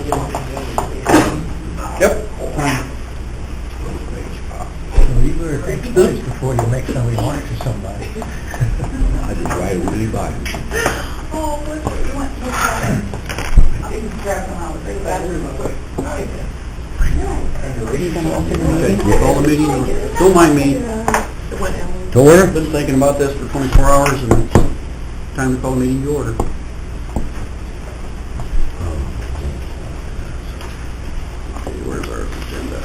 Yep. Well, you better think twice before you make somebody mark to somebody. I just ride really by. Oh, what's it, you want to I didn't grab them out, they got it real quick. Are you going to open the Okay, meeting? we'll call the meeting. Don't mind me. To order? I've been thinking about this for 24 hours and it's time to call the meeting to order. Okay, where's our agenda?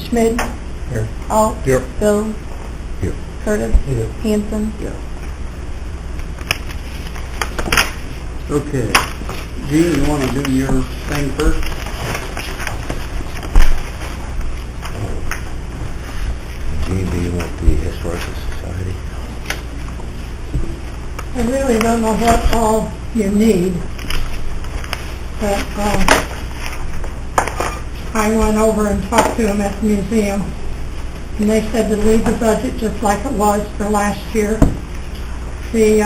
Schmidt? Here. Alt? Here. Bill? Here. Curtis? Here. Hanson? Yeah. Okay. Gene, you want to do your thing first? Gene, do you want the Historical Society? I really don't know what all you need, but I went over and talked to them at the museum, and they said to leave the budget just like it was for last year. The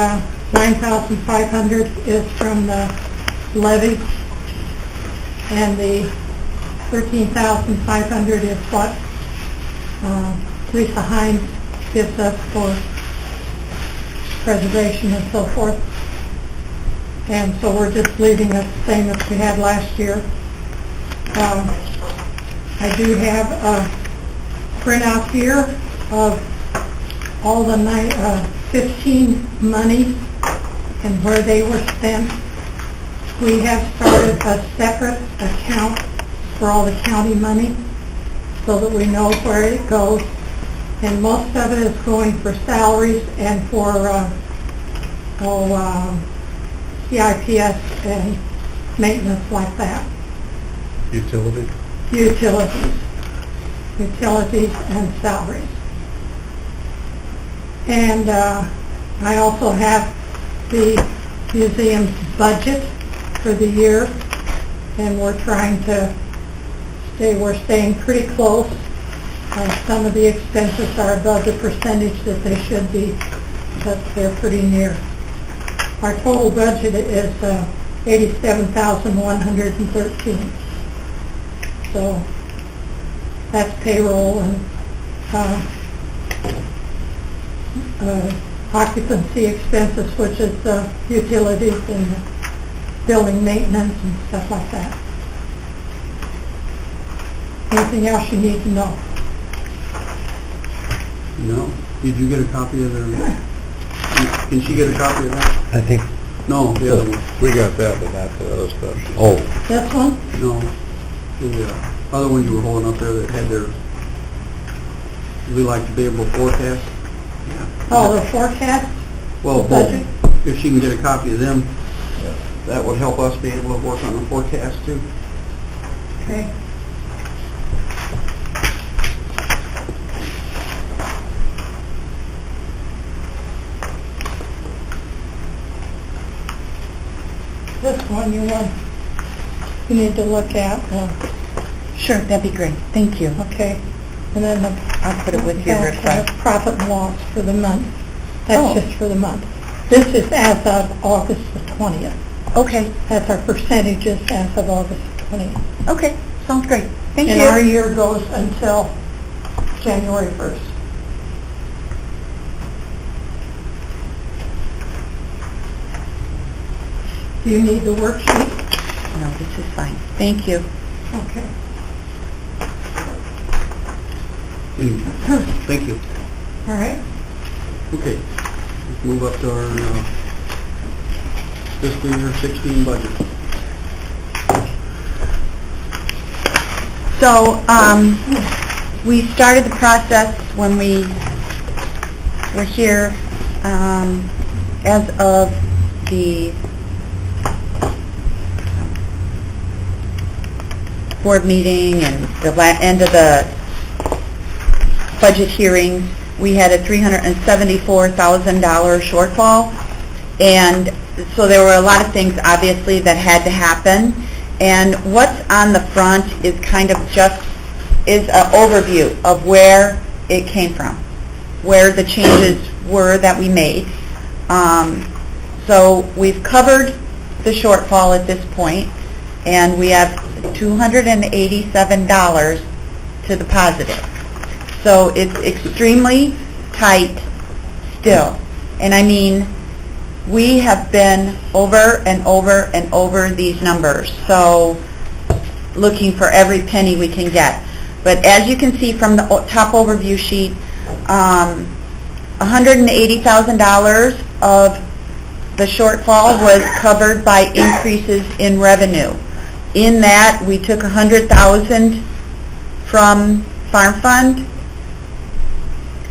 $9,500 is from the levy, and the $13,500 is what Lisa Hines gives us for preservation and so forth. And so we're just leaving it the same as we had last year. I do have a printout here of all the 15 monies and where they were spent. We have started a separate account for all the county money so that we know where it goes. And most of it is going for salaries and for CIPS and maintenance like that. Utility? Utilities and salaries. And I also have the museum's budget for the year, and we're trying to we're staying pretty close. Some of the expenses are above the percentage that they should be, but they're pretty near. Our total budget is $87,113. So that's payroll and occupancy expenses, which is utilities and building maintenance and stuff like that. Anything else you need to know? No. Did you get a copy of their... Can she get a copy of that? I think... No, the other one. We got that, but not the other stuff. Oh. This one? No. The other ones you were holding up there that had their... We like to be able to forecast. Oh, the forecast? Well, The budget? if she can get a copy of them, that would help us be able to work on the forecast too. Okay. This one you need to look at. Sure, that'd be great. Thank you. Okay. And then I'll put it with your that's, request. profit and loss for the month. That's Oh. just for the month. This is as of August the 20th. Okay, That's our percentages as of August 20th. okay, sounds great. Thank And our you. year goes until January 1st. Do you need the worksheet? No, this is fine. Thank you. Okay. Thank you. All right. Okay. Let's move up to our fiscal year 16 budget. So, we started the process when we were here, as of the board meeting and the end of the budget hearings. We had a $374,000 shortfall, and so there were a lot of things obviously that had to happen. And what's on the front is kind of just an overview of where it came from, where the changes were that we made. So we've covered the shortfall at this point, and we have $287 to the positive. So it's extremely tight still. And I mean, we have been over and over and over these numbers, so looking for every penny we can get. But as you can see from the top overview sheet, $180,000 of the shortfall was covered by increases in revenue. In that, we took $100,000 from Farm Fund,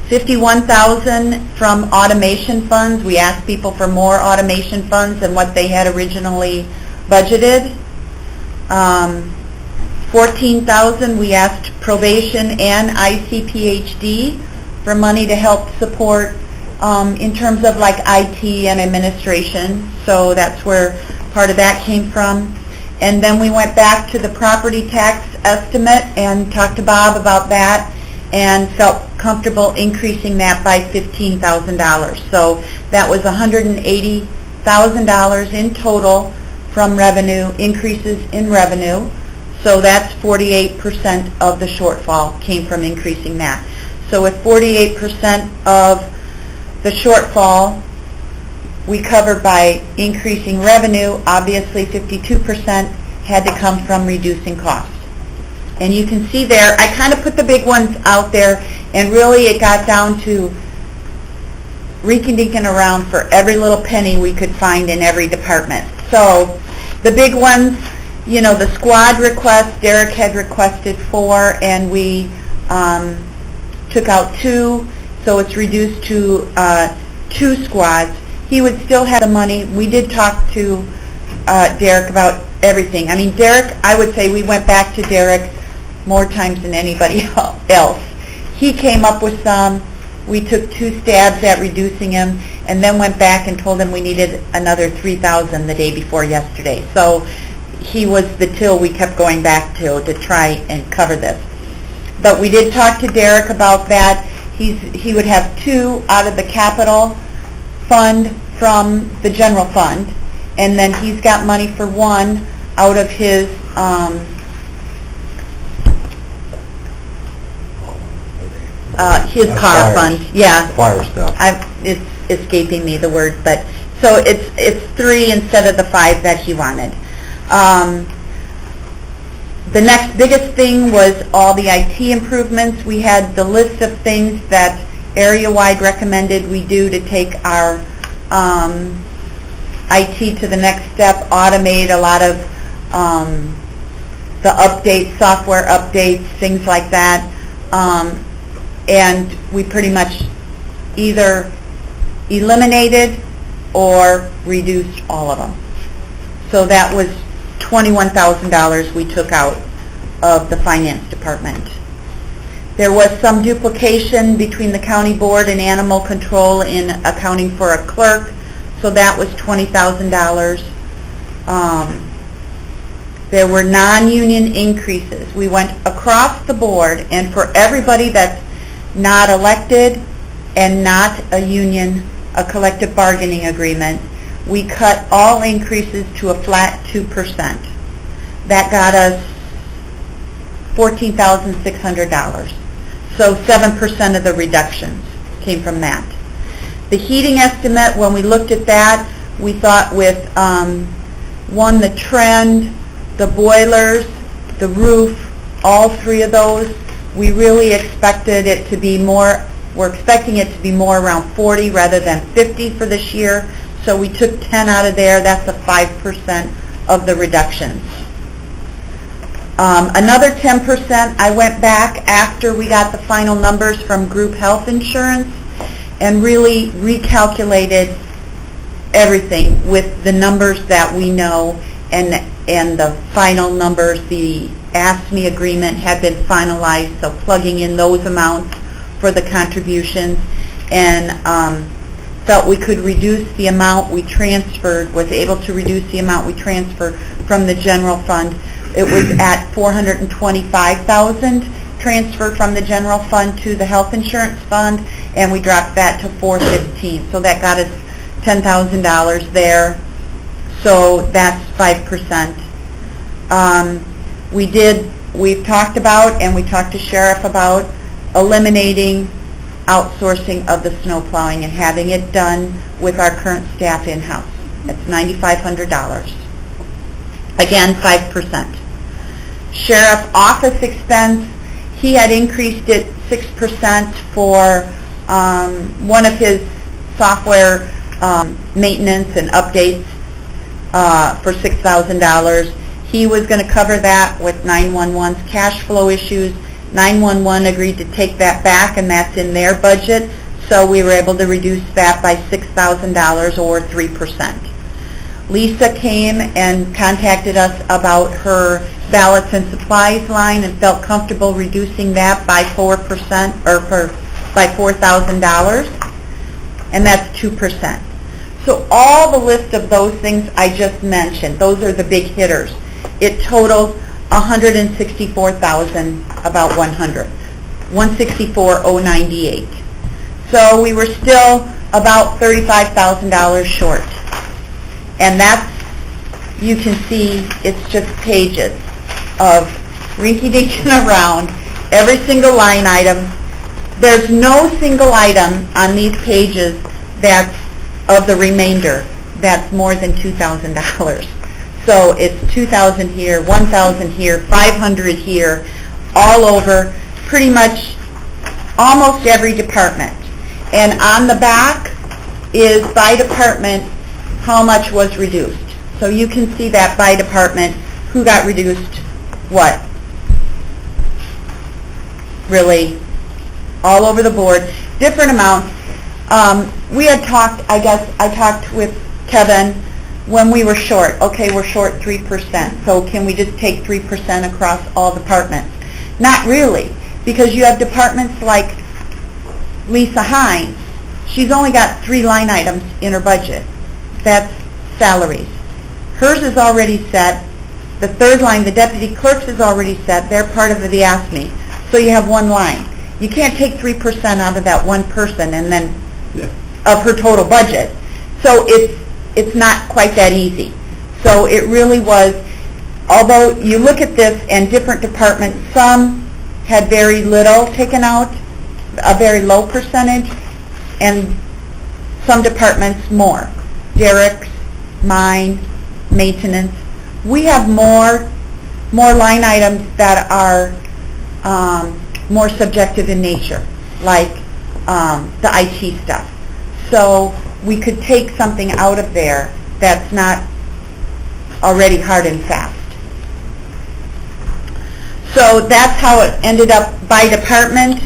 $51,000 from automation funds. We asked people for more automation funds than what they had originally budgeted. $14,000 we asked probation and ICPHD for money to help support in terms of like IT and administration. So that's where part of that came from. And then we went back to the property tax estimate and talked to Bob about that and felt comfortable increasing that by $15,000. So that was $180,000 in total from revenue, increases in revenue. So that's 48% of the shortfall came from increasing that. So with 48% of the shortfall we covered by increasing revenue, obviously 52% had to come from reducing costs. And you can see there, I kind of put the big ones out there, and really it got down to rinky-dinking around for every little penny we could find in every department. So the big ones, you know, the squad request, Derek had requested 4, and we took out 2, so it's reduced to 2 squads. He would still have the money. We did talk to Derek about everything. I mean, Derek, I would say we went back to Derek more times than anybody else. He came up with some. We took 2 stabs at reducing him, and then went back and told him we needed another $3,000 the day before yesterday. So he was the till we kept going back to try and cover this. But we did talk to Derek about that. He would have 2 out of the capital fund from the general fund, and then he's got money for 1 out of his car fund. Yeah, Fire stuff. it's escaping me the word, but so it's 3 instead of the 5 that he wanted. The next biggest thing was all the IT improvements. We had the list of things that area-wide recommended we do to take our IT to the next step, automate a lot of the updates, software updates, things like that. And we pretty much either eliminated or reduced all of them. So that was $21,000 we took out of the finance department. There was some duplication between the county board and animal control in accounting for a clerk, so that was $20,000. There were non-union increases. We went across the board, and for everybody that's not elected and not a union, a collective bargaining agreement, we cut all increases to a flat 2%. That got us $14,600. So 7% of the reductions came from that. The heating estimate, when we looked at that, we thought with the trend, the boilers, the roof, all 3 of those, we really expected it to be more, we're expecting it to be more around 40 rather than 50 for this year. So we took 10 out of there. That's a 5% of the reductions. Another 10%, I went back after we got the final numbers from group health insurance and really recalculated everything with the numbers that we know, and the final numbers. The ASME agreement had been finalized, so plugging in those amounts for the contributions, and felt we could reduce the amount we transferred, was able to reduce the amount we transferred from the general fund. It was at $425,000 transferred from the general fund to the health insurance fund, and we dropped that to $415,000. So that got us $10,000 there. So that's 5%. We've talked about, and we talked to Sheriff about, eliminating outsourcing of the snow plowing and having it done with our current staff in-house. It's $9,500. Again, 5%. Sheriff office expense, he had increased it 6% for one of his software maintenance and updates for $6,000. He was going to cover that with 911's cash flow issues. 911 agreed to take that back, and that's in their budget, so we were able to reduce that by $6,000 or 3%. Lisa came and contacted us about her ballots and supplies line and felt comfortable reducing that by 4% or by $4,000, and that's 2%. So all the list of those things I just mentioned, those are the big hitters. It totals $164,000, about 100, $164,098. So we were still about $35,000 short. And that's, you can see, it's just pages of rinky-dinking around every single line item. There's no single item on these pages that's of the remainder that's more than $2,000. So it's $2,000 here, $1,000 here, $500 here, all over pretty much almost every department. And on the back is by department how much was reduced. So you can see that by department, who got reduced, what. Really, all over the board, different amounts. We had talked, I talked with Kevin when we were short. Okay, we're short 3%, so can we just take 3% across all departments? Not really, because you have departments like Lisa Hines. She's only got 3 line items in her budget. That's salaries. Hers is already set. The third line, the deputy clerks, is already set. They're part of the ASME. So you have one line. You can't take 3% out of that one person and then of her total budget. So it's not quite that easy. So it really was, although you look at this and different departments, some had very little taken out, a very low percentage, and some departments more. Derek's, mine, maintenance. We have more line items that are more subjective in nature, like the IT stuff. So we could take something out of there that's not already hard and fast. So that's how it ended up by department.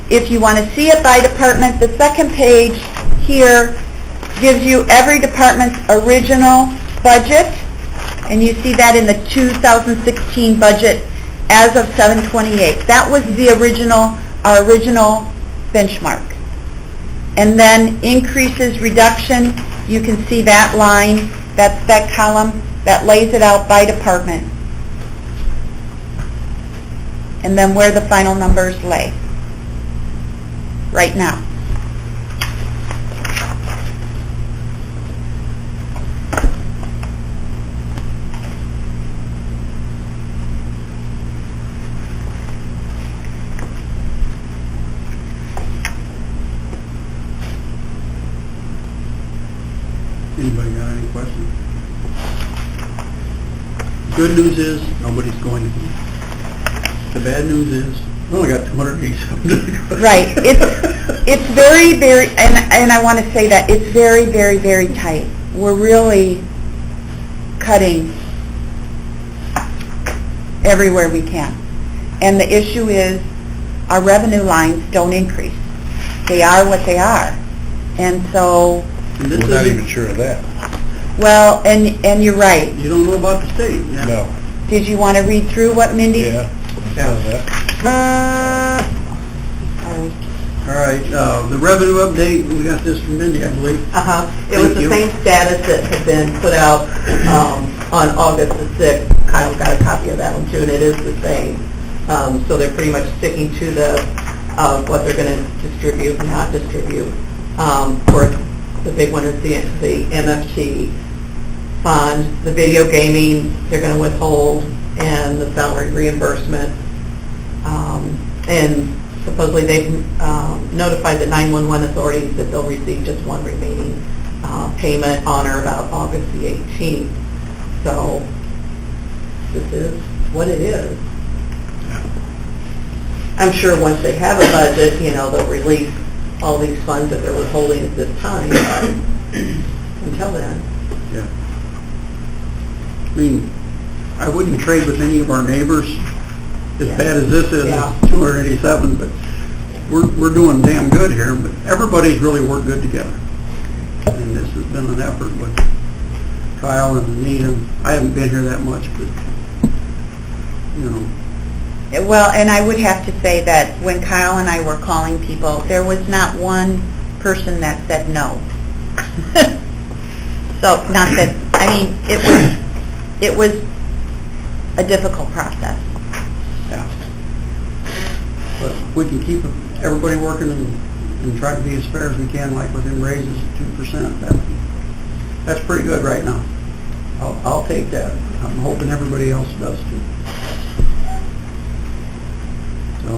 If you want to see it by department, the second page here gives you every department's original budget, and you see that in the 2016 budget as of 7/28. That was the our original benchmark. And then increases, reduction, you can see that line, that's that column that lays it out by department. And then where the final numbers lay right now. Anybody got any questions? Good news is, nobody's going to be. The bad news is, we only got 287. Right. It's very, very, and I want to say that it's very, very, very tight. We're really cutting everywhere we can. And the issue is our revenue lines don't increase. They are what they are. And so... And this We're not isn't- even sure of that. Well, and you're right. You don't know about the state. Yeah. No. Did you want to read through what Mindy... Yeah. All right, the revenue update, we got this from Mindy, I believe. It was Thank the you. same status that had been put out on August the 6th. Kyle got a copy of that one too, and it is the same. So they're pretty much sticking to what they're going to distribute and not distribute. For the big one is the MFT fund, the video gaming, they're going to withhold, and the salary reimbursement. And supposedly they've notified the 911 authorities that they'll receive just one remaining payment on or about August the 18th. So this is what it is. I'm sure once they have a budget, they'll release all these funds that they're withholding at this time. Until then. Yeah. I mean, I wouldn't trade with any of our neighbors, as Yeah. bad as this is, Yeah. 287, but we're doing damn good here, but everybody's really worked good together. And this has been an effort with Kyle and Anita. I haven't been here that much, but, Well, and I would have to say that when Kyle and I were calling people, there was not one person that said no. So, not that, I mean, it was a difficult process. yeah. But we can keep everybody working and try to be as fair as we can, like with them raises of 2%. That's pretty good right now. I'll take that. I'm hoping everybody else does too. So,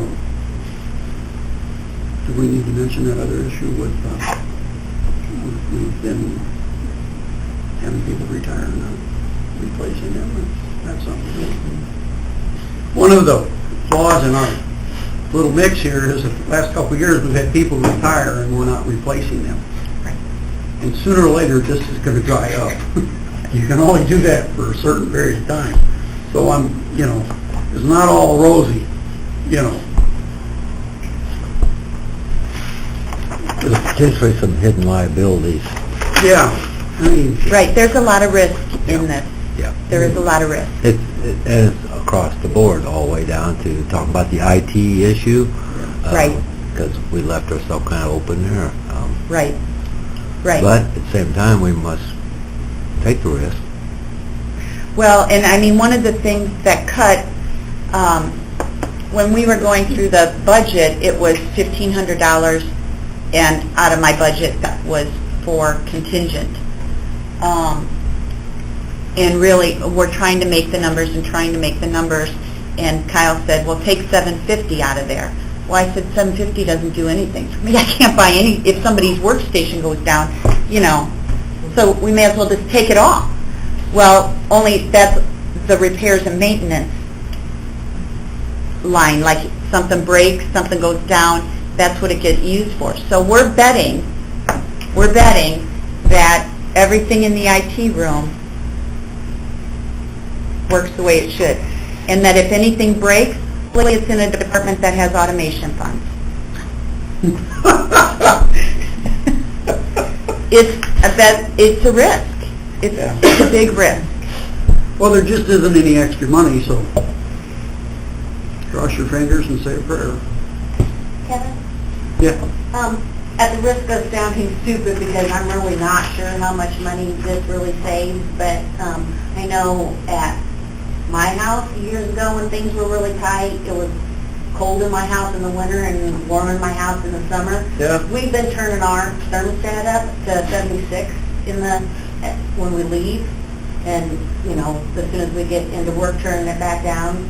do we need to mention that other issue with, we've been having people retire and not replacing them? That's something. One of the flaws in our little mix here is the last couple of years we've had people retire and we're not replacing them. Right. And sooner or later this is going to dry up. You can only do that for a certain period of time. So it's not all rosy. There's potentially some hidden liabilities. Yeah, I mean, Right, there's a lot of risk in this. Yeah. There is a lot of risk. It's across the board, all the way down to talking about the IT issue. Right. Because we left ourselves kind of open there. Right, right. But at the same time, we must take the risk. Well, and I mean, one of the things that cut, when we were going through the budget, it was $1,500, and out of my budget, that was for contingent. And really, we're trying to make the numbers, and Kyle said, well, take $750 out of there. Well, I said, $750 doesn't do anything for me. I can't buy any, if somebody's workstation goes down, so we may as well just take it off. Well, only that's the repairs and maintenance line, like something breaks, something goes down, that's what it gets used for. So we're betting that everything in the IT room works the way it should. And that if anything breaks, it's in a department that has automation funds. It's a risk. It's a big risk. well, there just isn't any extra money, so cross your fingers and say a prayer. Kevin? Yeah. At the risk of sounding stupid, because I'm really not sure how much money this really saves, but I know at my house years ago when things were really tight, it was cold in my house in the winter and warm in my house in the summer. Yeah. We've been turning our thermostat up to 76 when we leave, and as soon as we get into work, turning it back down.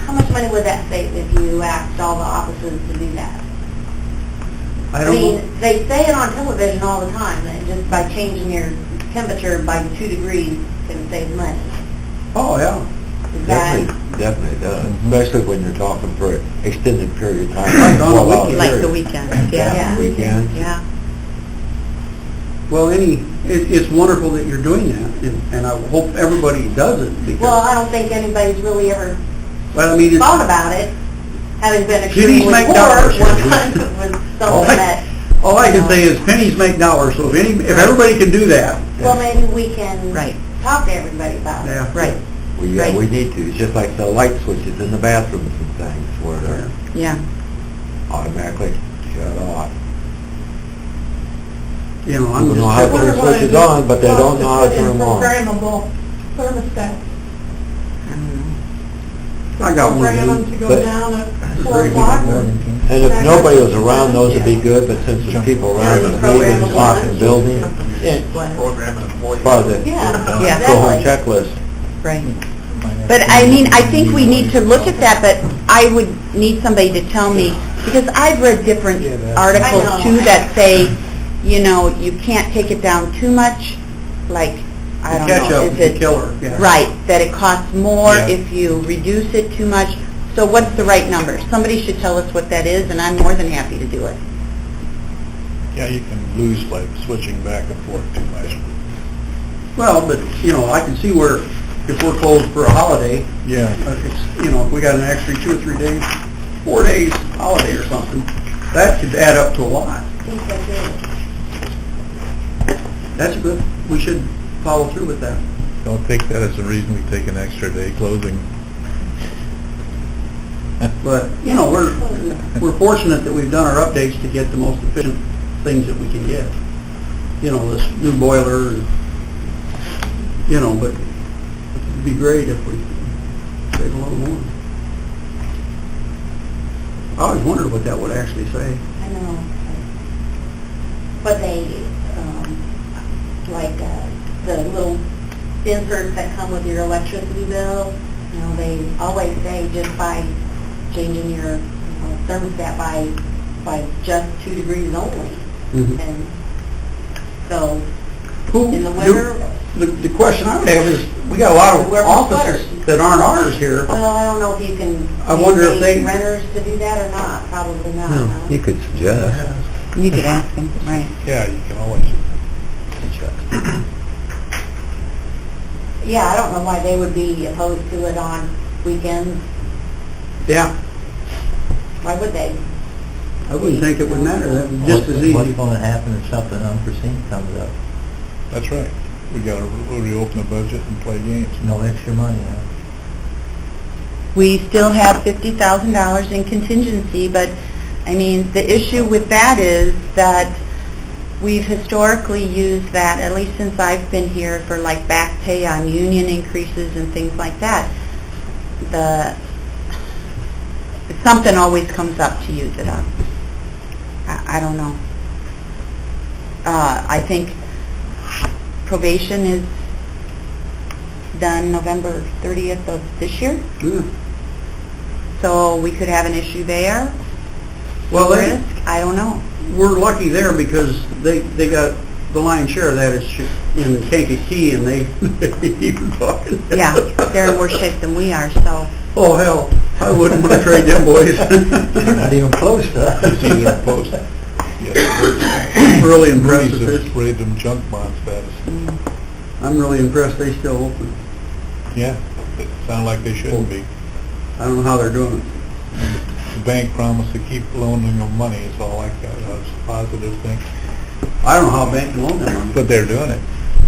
How much money would that save if you asked all the offices to do that? I don't know. They say it on television all the time, that just by changing your temperature by 2 degrees can save money. Oh, yeah. Is that, Definitely does, especially when you're talking for an extended period of time. Like on a 12 hours weekend. Like the period. weekend, Yeah, yeah. weekend. Yeah. Well, it's wonderful that you're doing that, and I hope everybody does it, because, well, I don't think anybody's really ever well, I mean, it's, thought about it, having been Pennies extremely make poor. dollars. One time it was all something that, all I can say is pennies make dollars, so if everybody can do that, well, maybe we can Right. talk to everybody about it. yeah. Right, We need to. It's just like the light switches in the bathrooms and things where they're yeah. automatically shut off. I'm People know how to just, turn switches on, but they don't know how to turn them on. Programmable thermostat. I got one. Program them to go But- down at That's 4 very good. o'clock. And if nobody was around, those would be good, but since there's people around, it's moving, talking, building, part of the Yeah, go-home exactly. checklist. Right. But I mean, I think we need to look at that, but I would need somebody to tell me, because I've read different articles I know. too that say, you know, you can't take it down too much, like, I don't know. Ketchup is is the it- killer, yeah. Right, that it costs more Yeah. if you reduce it too much. So what's the right number? Somebody should tell us what that is, and I'm more than happy to do it. Yeah, you can lose like switching back and forth too much. Well, but, you know, I can see where, if we're closed for a holiday, Yeah. it's, you know, if we got an extra 2 or 3 days, 4 days holiday or something, that could add up to a lot. I think that's it. That's good, we should follow through with that. Don't take that as a reason we take an extra day closing. But, you know, we're fortunate that we've done our updates to get the most efficient things that we can get. You know, this new boiler, and, you know, but it'd be great if we save a little more. I always wondered what that would actually say. I know. But they, like, the little inserts that come with your electricity bill, you know, they always say just by changing your thermostat by just 2 degrees only. Mhm. And so, Who, in the winter, the question I would have is, we got a lot of Wear offices sweaters. that aren't ours here. well, I don't know if you can I wonder if mandate they- renters to do that or not, probably not. huh? You could suggest. You could ask them, right. Yeah, you can always. Yeah, I don't know why they would be opposed to it on weekends. Yeah, Why would they? I wouldn't think it would matter, that would just as easy. What's going to happen if something unforeseen comes up? That's right. We gotta reopen the budget and play games. No extra money, huh? We still have $50,000 in contingency, but, I mean, the issue with that is that we've historically used that, at least since I've been here, for like back pay on union increases and things like that. Something always comes up to use it up. I don't know. I think probation is done November 30th of this year. Yeah. So we could have an issue there. Well, they, Risk? I don't know. we're lucky there because they got the lion's share of that is in Kankakee, and they even talking. Yeah, they're in worse shape than we are, so. Oh, hell, I wouldn't want to trade them boys. Not even close to us. See that post? Really impressed Moody's with have this. rated them junk bond status. I'm really impressed they still open. Yeah, it sound like they shouldn't be. I don't know how they're doing it. The bank promised to keep loaning them money, is all I got. That's a positive thing. I don't know how a bank can loan them money. But they're doing it,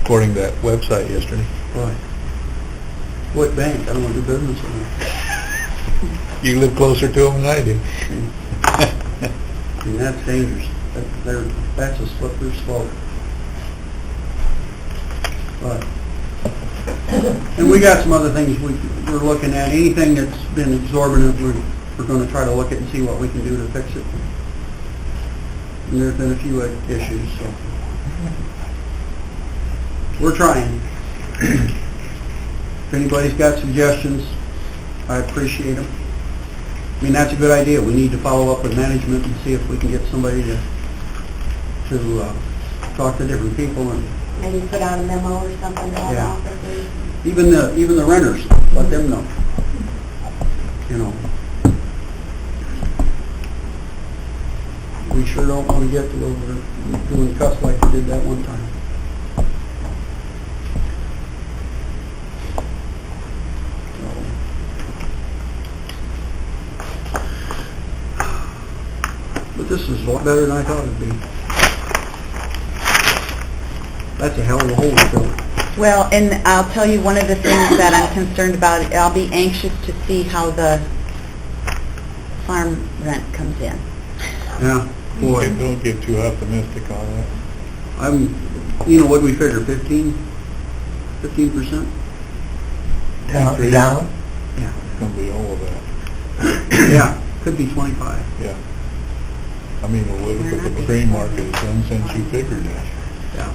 according to that website yesterday. Right. What bank? I don't want to do business with them. You live closer to them than I do. And that's dangerous. That's a slippery slope. But, and we got some other things we're looking at. Anything that's been exorbitant, we're going to try to look at and see what we can do to fix it. And there's been a few issues, so we're trying. If anybody's got suggestions, I appreciate them. I mean, that's a good idea. We need to follow up with management and see if we can get somebody to talk to different people, and Maybe put out a memo or something to all the Yeah. officers. even the renters, let them know. You know, we sure don't want to get to where we're doing cuss like we did that one time. But this is a lot better than I thought it'd be. That's a hell of a hole to fill. Well, and I'll tell you, one of the things that I'm concerned about, I'll be anxious to see how the farm rent comes in. Yeah, boy, Don't get too optimistic on that. what do we figure, 15%? Down? Yeah. gonna be all of that. Yeah, could be 25. Yeah. I mean, we'll look at the grain market has done since you figured it. Yeah.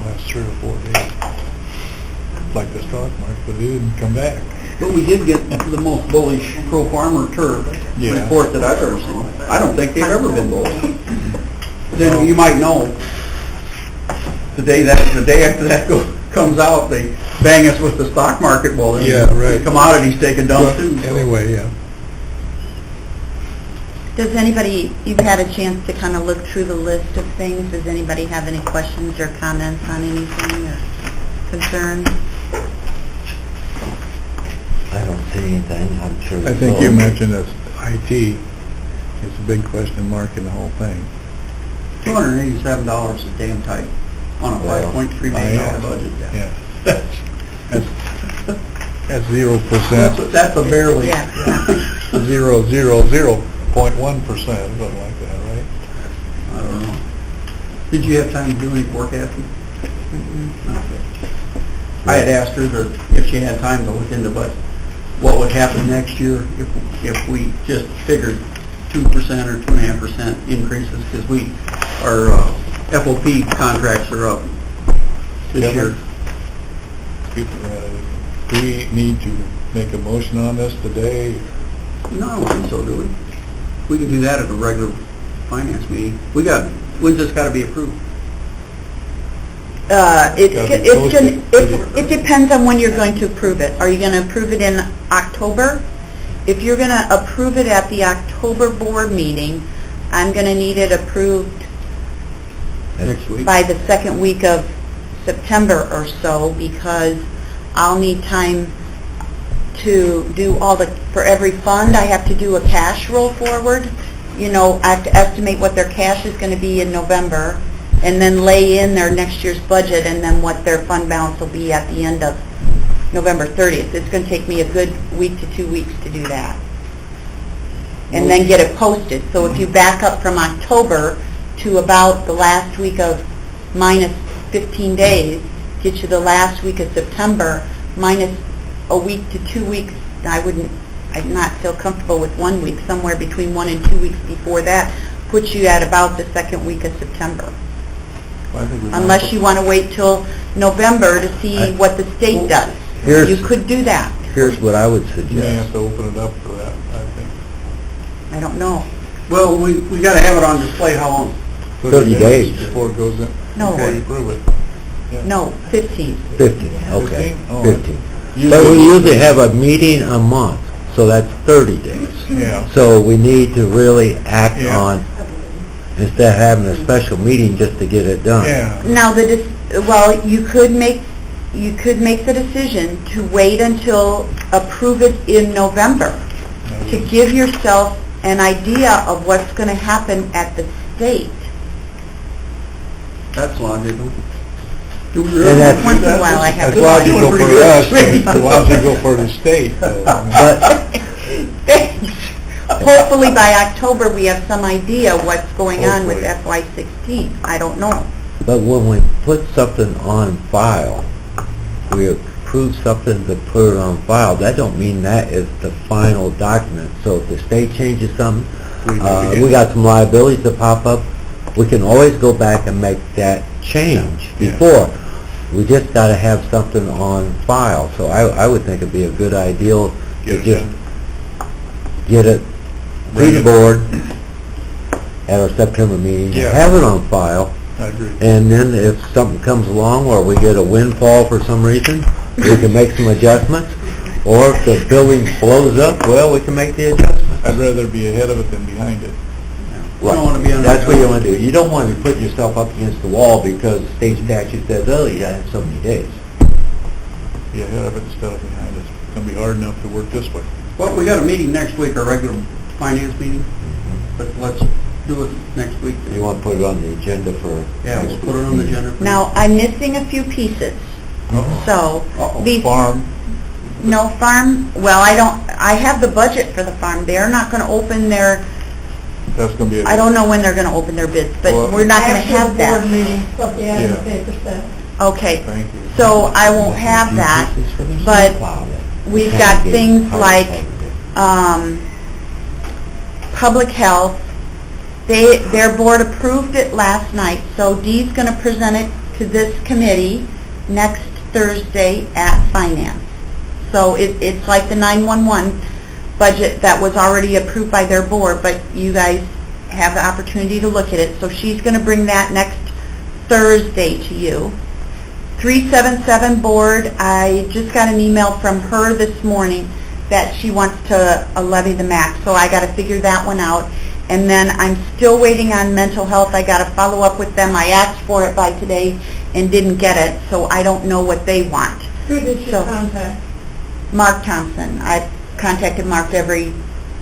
Last 3 or 4 days. Like the stock market, but it didn't come back. But we did get the most bullish pro-farmer turf Yeah. report that I've ever seen. I don't think they've ever been bullish. Then you might know, the day after that comes out, they bang us with the stock market bullish. Yeah, right. Commodities take a dump too. so. Anyway, yeah. Does anybody, you've had a chance to kind of look through the list of things, does anybody have any questions or comments on anything or concerns? I don't see anything, I'm sure. I think you mentioned that IT is a big question mark in the whole thing. $287 is damn tight on a Well, $5.3 million budget. Yeah. That's 0%, That's a barely. Yeah. 0.1%, something like that, right? I don't know. Did you have time to do any forecasting? Okay. I had asked her that if she had time to look into what would happen next year if we just figured 2% or 2.5% increases, because our FOP contracts are up this year. Do we need to make a motion on this today? No, I don't think so, do we? We can do that at a regular finance meeting. When's this got to be approved? It depends on when you're going to approve it. Are you going to approve it in October? If you're going to approve it at the October board meeting, I'm going to need it approved Next week? by the second week of September or so, because I'll need time to do for every fund, I have to do a cash roll forward. You know, I have to estimate what their cash is going to be in November, and then lay in their next year's budget, and then what their fund balance will be at the end of November 30th. It's going to take me a good week to 2 weeks to do that. And then get it posted. So if you back up from October to about the last week of minus 15 days, get you the last week of September, minus a week to 2 weeks. I'd not feel comfortable with 1 week. Somewhere between 1 and 2 weeks before that puts you at about the second week of September. Unless you want to wait till November to see what the state does. You could do that. Here's what I would You may have suggest. to open it up for that, I think. I don't know. Well, we got to have it on display how long? 30 days. Before it goes in. No. Before you approve it. Yeah. No, 15. 50, okay, 15? Oh. 50. But we usually have a meeting a month, so that's 30 days. Yeah. So we need to really act Yeah. on, instead of having a special meeting just to get it done. Yeah. Now, you could make the decision to wait until approve it in November, to give yourself an idea of what's going to happen at the state. That's logical. And that's- Once in a while, I have That's to... logical for us, but it's logical for the state, though. But Hopefully by October, we have some idea what's going on with Hopefully. FY16. I don't know. But when we put something on file, we approve something to put it on file, that don't mean that is the final document. So if the state changes something, We do it again. we got some liabilities that pop up, we can always go back and make that change Yeah. before. We just gotta have something on file. So I would think it'd be a good idea to Get it just done. get it to Bring the it. board at our September meeting, Yeah. have it on file, I agree. and then if something comes along or we get a windfall for some reason, we can make some adjustments. Or if the building blows up, well, we can make the adjustment. I'd rather be ahead of it than behind it. You don't want to be on That's what you want to do. You don't want to put yourself up against the wall because state statute says, oh, you gotta have so many days. Be ahead of it instead of behind it. It's going to be hard enough to work this way. Well, we got a meeting next week, our regular finance meeting, but let's do it next week. You want to put it on the agenda for... Yeah, we'll put it on the agenda. for- Now, I'm missing a few pieces. So, Uh-oh. these... Farm, No farm, well, I have the budget for the farm. They're not going to open their, that's going to be a... I don't know when they're going to open their bids, but Well- we're not going to After have the board that. meeting, so the ad in the Yeah. paper said. Okay, Thank you. so I won't have that, but we've got things like Public Health, their board approved it last night, so Dee's going to present it to this committee next Thursday at Finance. So it's like the 911 budget that was already approved by their board, but you guys have the opportunity to look at it. So she's going to bring that next Thursday to you. 377 board, I just got an email from her this morning that she wants to levy the max, so I got to figure that one out. And then I'm still waiting on mental health. I got to follow up with them. I asked for it by today and didn't get it, so I don't know what they want. Who did you So- contact? Mark Thompson. I've contacted Mark every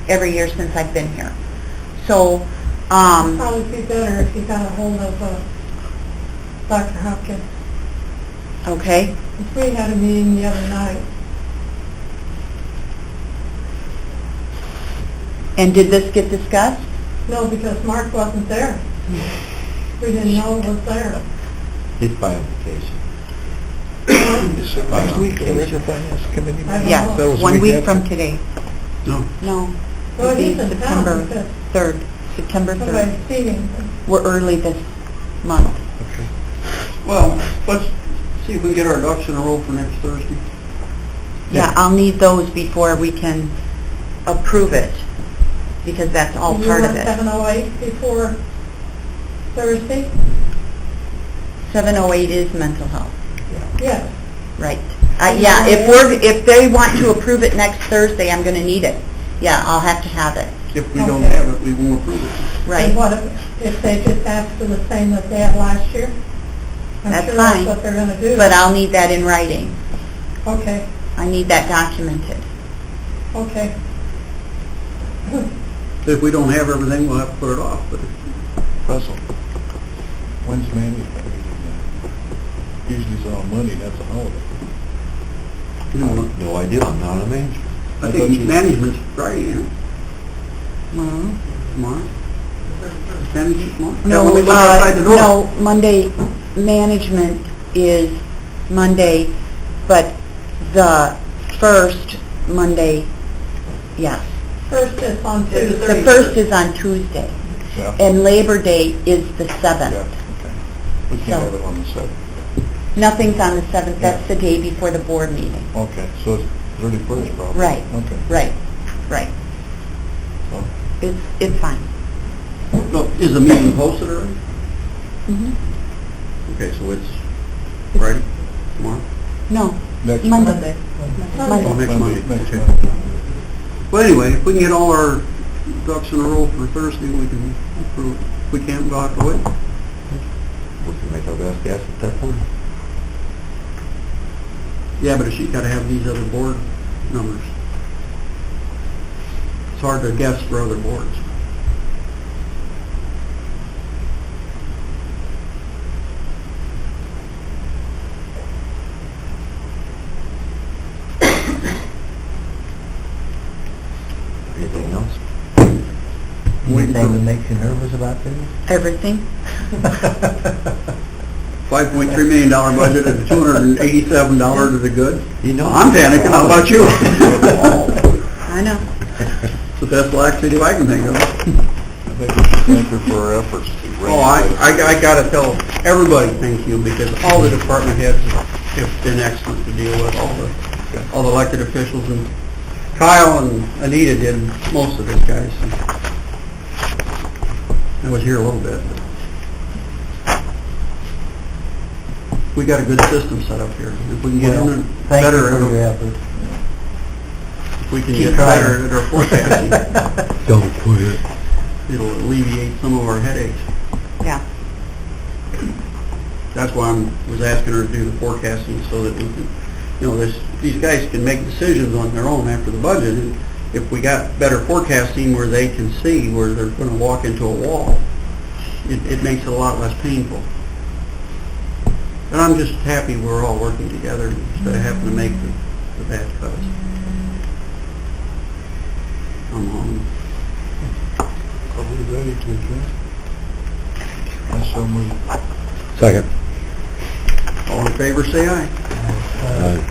year since I've been here. So, Probably be better if you got a hold of Dr. Hopkins. okay, We had a meeting the other night. and did this get discussed? No, because Mark wasn't there. We didn't know it was there. He's by vacation. Next week, there is a finance committee I meeting? don't Yes, know. That was 1 week after. from today. No. No, Well, it'd be he's in town September because 3rd. September 3rd. somebody's feeding. We're early this month. Well, let's see if we can get our ducks in a row for next Thursday. Yeah, I'll need those before we can approve it, because that's all You part of want it. 7:08 before Thursday? 708 is mental health, Yes. right. Yeah, if they want to approve it next Thursday, I'm going to need it. Yeah, I'll have to have it, If we don't Okay. have it, we won't approve it. right. And what if they just ask for the same that they had last year? That's I'm sure fine. that's what they're going to do. But I'll need that in writing. Okay, I need that documented. okay. If we don't have everything, we'll have to put it off, but Russell, when's management meeting then? Usually it's on Monday, that's a holiday. you know, No idea, I'm not a manager. I think management's Friday, isn't it? Mhm. Tomorrow? Management tomorrow? Yeah, No, when we look outside the door. no, Monday, management is Monday, but the first Monday, yes. First is on Tuesday. The first is on Tuesday, Yeah. and Labor Day is the Yeah, 7th. okay. We can't have it on the 7th. Nothing's on the 7th, that's the day before the board meeting. Okay, so it's 31st probably? Right. Okay. Right. So, It's fine. No, is the meeting posted already? Mhm. Okay, so it's Friday, tomorrow? No, Next Monday. Monday. Oh, Monday. next Monday. Next Okay. Monday. Well, anyway, if we can get all our ducks in a row for Thursday, we can approve. If we can't, we'll have to wait. We can make our best guess at that point. Yeah, but she's gotta have these other board numbers. It's hard to guess for other boards. Anything else? Waiting for- Anything that makes you nervous about this? Everything? $5.3 million budget and $287 is it good? You know, I'm panicking, how about you? I know. It's the best laxative I can think of. I think we should thank her for her efforts to raise. Oh, I gotta tell everybody thank you, because all the department heads have been excellent to deal with, all the elected officials, and Kyle and Anita did most of this, guys. I was here a little bit, but we got a good system set up here. If we can get in and better at it, if we can get better at our forecasting, Don't quit. it'll alleviate some of our headaches. Yeah. That's why I was asking her to do the forecasting, so that we can, these guys can make decisions on their own after the budget. And if we got better forecasting where they can see where they're going to walk into a wall, it makes it a lot less painful. And I'm just happy we're all working together instead of having to make the bad cuts. I'm home. Are we ready to adjourn? I so moved. Second. All in favor, say aye. Aye.